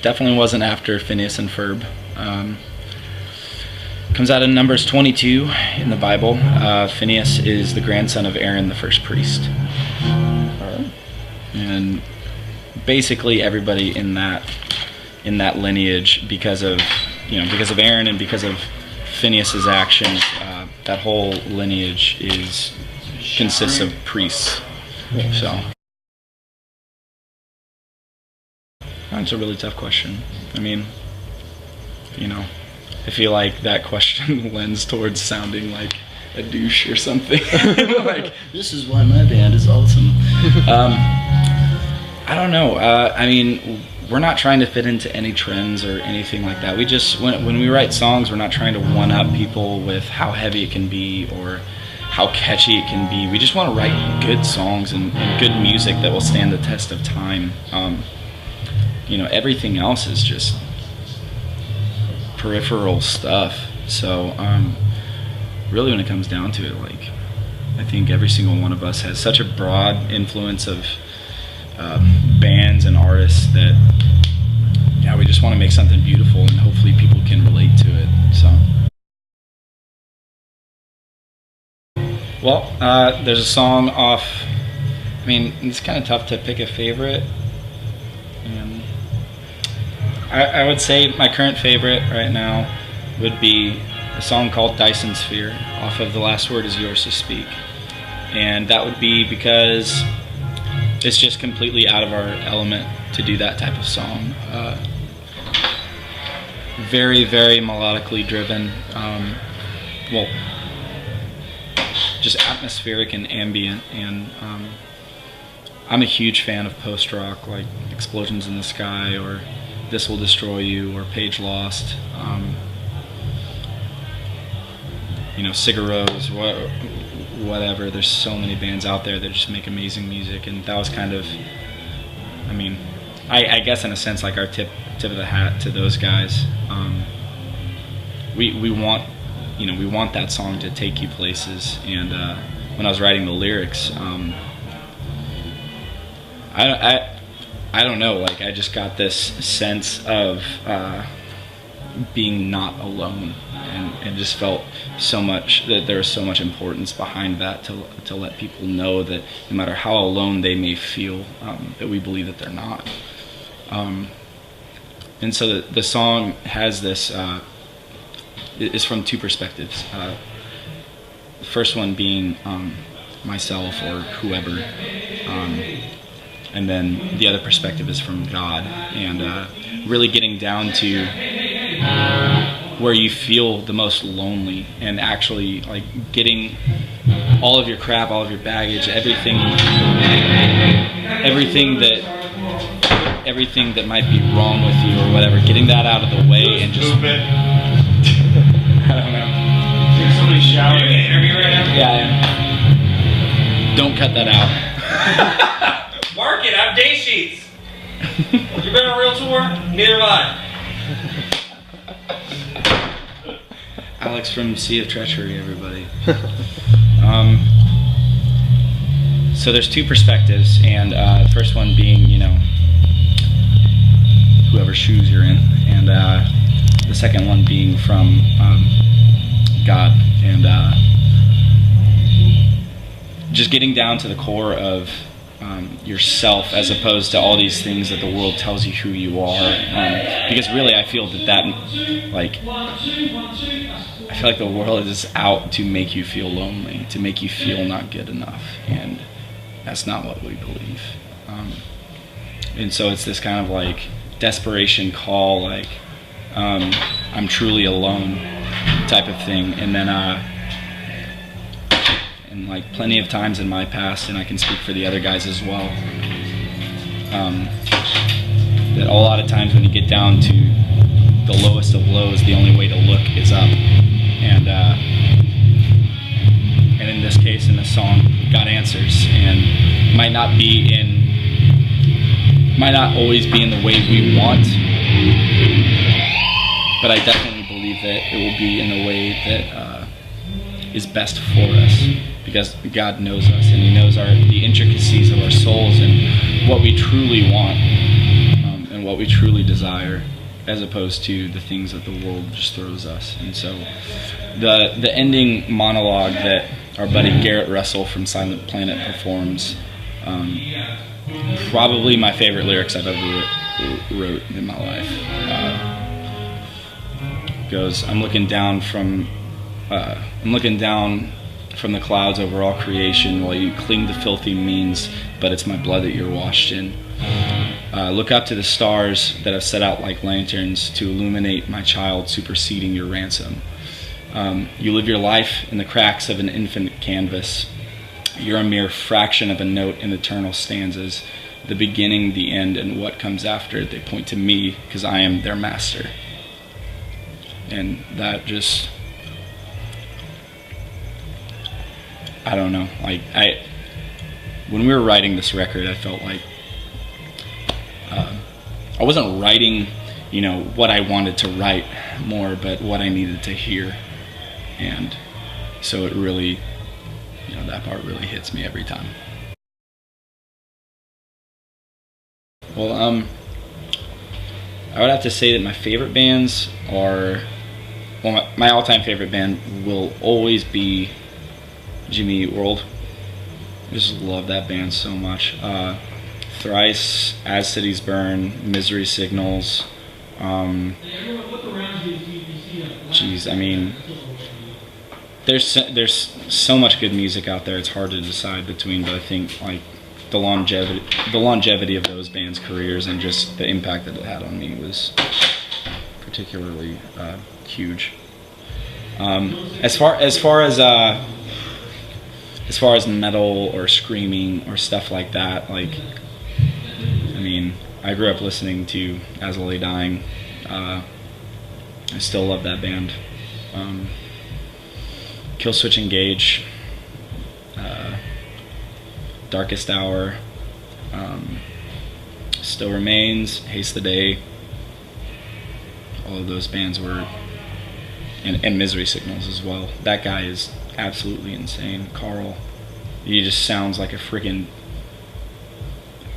Definitely wasn't after Phinehas and Ferb. Comes out of Numbers 22 in the Bible. Phinehas is the grandson of Aaron, the first priest. And basically everybody in that lineage, because of Aaron and because of Phinehas's actions, that whole lineage consists of priests. So that's a really tough question. I mean, I feel like that question lends towards sounding like a douche or something. Like, this is why my band is awesome. I don't know. I mean, we're not trying to fit into any trends or anything like that. We just, when we write songs, we're not trying to one-up people with how heavy it can be or how catchy it can be. We just want to write good songs and good music that will stand the test of time. Everything else is just peripheral stuff. So really, when it comes down to it, like, I think every single one of us has such a broad influence of bands and artists that, yeah, we just want to make something beautiful and hopefully people can relate to it. So, well, there's a song off, I mean, it's kind of tough to pick a favorite. And I would say my current favorite right now would be a song called Dyson Sphere off of The Last Word Is Yours to Speak. And that would be because it's just completely out of our element to do that type of song. Very, very melodically driven. Well, just atmospheric and ambient. And I'm a huge fan of post-rock, like Explosions in the Sky or This Will Destroy You or Page Lost. Sigur Rós, whatever. There's so many bands out there that just make amazing music, and that was kind of, I mean, I guess in a sense like our tip of the hat to those guys. We want that song to take you places, and when I was writing the lyrics, I don't know, like, I just got this sense of being not alone, and just felt so much that there was so much importance behind that to let people know that no matter how alone they may feel, that we believe that they're not. And so the song has this, is from two perspectives. The first one being myself or whoever, and then the other perspective is from God, and really getting down to where you feel the most lonely, and actually like getting all of your crap, all of your baggage, everything that might be wrong with you or whatever, getting that out of the way and just, I don't know. Is somebody shouting in the interview right now? Yeah. Don't cut that out. Mark it, I have day sheets. You been on a real tour? Neither have I. Alex from Sea of Treachery, everybody. So there's two perspectives, and the first one being, whoever shoes you're in, and the second one being from God, and just getting down to the core of yourself, as opposed to all these things that the world tells you who you are. Because really, I feel I feel like the world is out to make you feel lonely, to make you feel not good enough, and that's not what we believe. And so it's this kind of like desperation call, like I'm truly alone type of thing. And then and like plenty of times in my past, and I can speak for the other guys as well, that a lot of times when you get down to the lowest of lows, the only way to look is up. And in this case, in this song, God answers, and might not always be in the way we want, but I definitely believe that it will be in a way that is best for us, because God knows us, and He knows the intricacies of our souls and what we truly want, and what we truly desire, as opposed to the things that the world just throws us. And so the ending monologue that our buddy Garrett Russell from Silent Planet performs, probably my favorite lyrics I've ever wrote in my life. Goes, I'm looking down from the clouds over all creation while you cling to filthy means, but it's my blood that you're washed in. Look up to the stars that have set out like lanterns to illuminate my child, superseding your ransom. You live your life in the cracks of an infinite canvas. You're a mere fraction of a note in eternal stanzas. The beginning, the end, and what comes after, they point to me because I am their master. And that just, I don't know, like when we were writing this record, I felt like I wasn't writing, you know, what I wanted to write more, but what I needed to hear. And so it really, you know, that part really hits me every time. Well, I would have to say that my favorite bands are, well, my all-time favorite band will always be Jimmy Eat World. I just love that band so much. Thrice, As Cities Burn, Misery Signals. Geez, I mean, there's so much good music out there. It's hard to decide between, but I think like the longevity of those bands' careers and just the impact that it had on me was particularly huge. As far as metal or screaming or stuff like that, like, I mean, I grew up listening to As I Lay Dying. I still love that band. Killswitch Engage, Darkest Hour, Still Remains, Haste the Day. All of those bands were, and Misery Signals as well. That guy is absolutely insane. Carl, he just sounds like a freaking,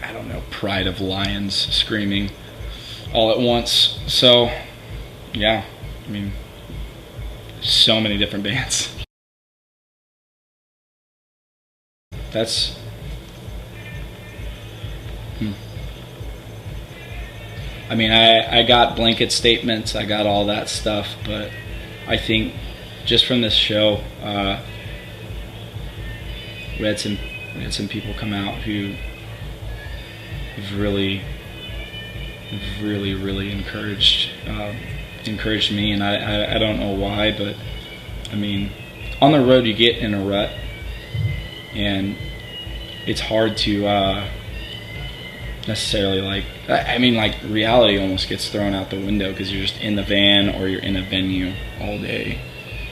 I don't know, pride of lions screaming all at once. So yeah, I mean, so many different bands. That's I mean, I got blanket statements, I got all that stuff, but I think just from this show, we had some people come out who have really encouraged me, and I don't know why, but I mean, on the road you get in a rut, and it's hard to necessarily, like, I mean, like, reality almost gets thrown out the window because you're just in the van or you're in a venue all day.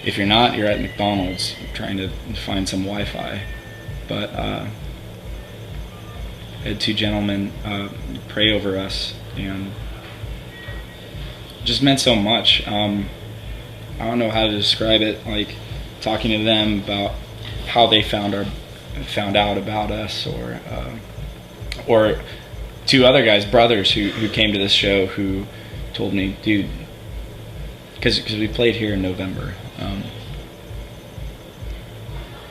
If you're not, you're at McDonald's trying to find some Wi-Fi. But I had two gentlemen pray over us, and it just meant so much. I don't know how to describe it, like talking to them about how they found out about us, or two other guys, brothers who came to this show, who told me, dude, because we played here in November,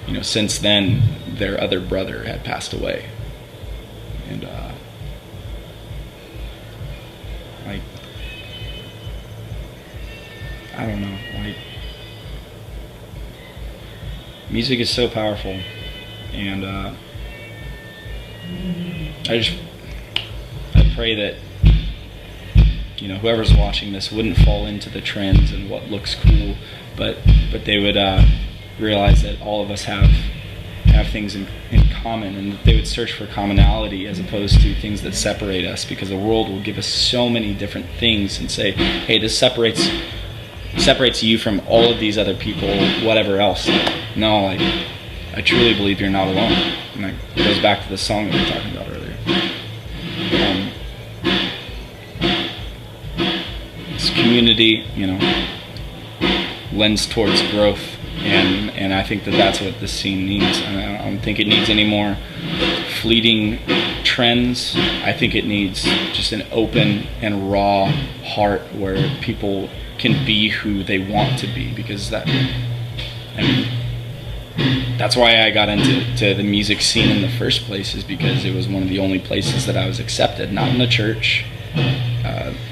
you know, since then their other brother had passed away, and like, I don't know, like, music is so powerful, and I pray that, you know, whoever's watching this wouldn't fall into the trends and what looks cool, but they would realize that all of us have things in common, and that they would search for commonality as opposed to things that separate us, because the world will give us so many different things and say, hey, this separates you from all of these other people, whatever else. No, like, I truly believe you're not alone, and that goes back to the song that we were talking about earlier. This community, you know, lends towards growth, and I think that that's what this scene needs. I don't think it needs any more fleeting trends. I think it needs just an open and raw heart where people can be who they want to be, because that's why I got into the music scene in the first place, is because it was one of the only places that I was accepted. Not in the church,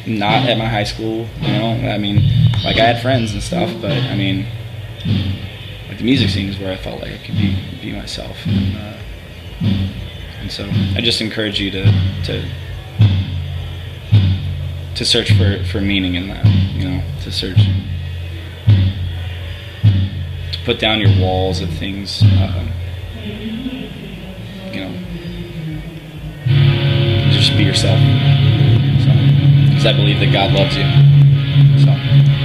not at my high school, I had friends and stuff, but the music scene is where I felt like I could be myself, and so I just encourage you to search for meaning in that, to search, to put down your walls of things, just be yourself, because I believe that God loves you.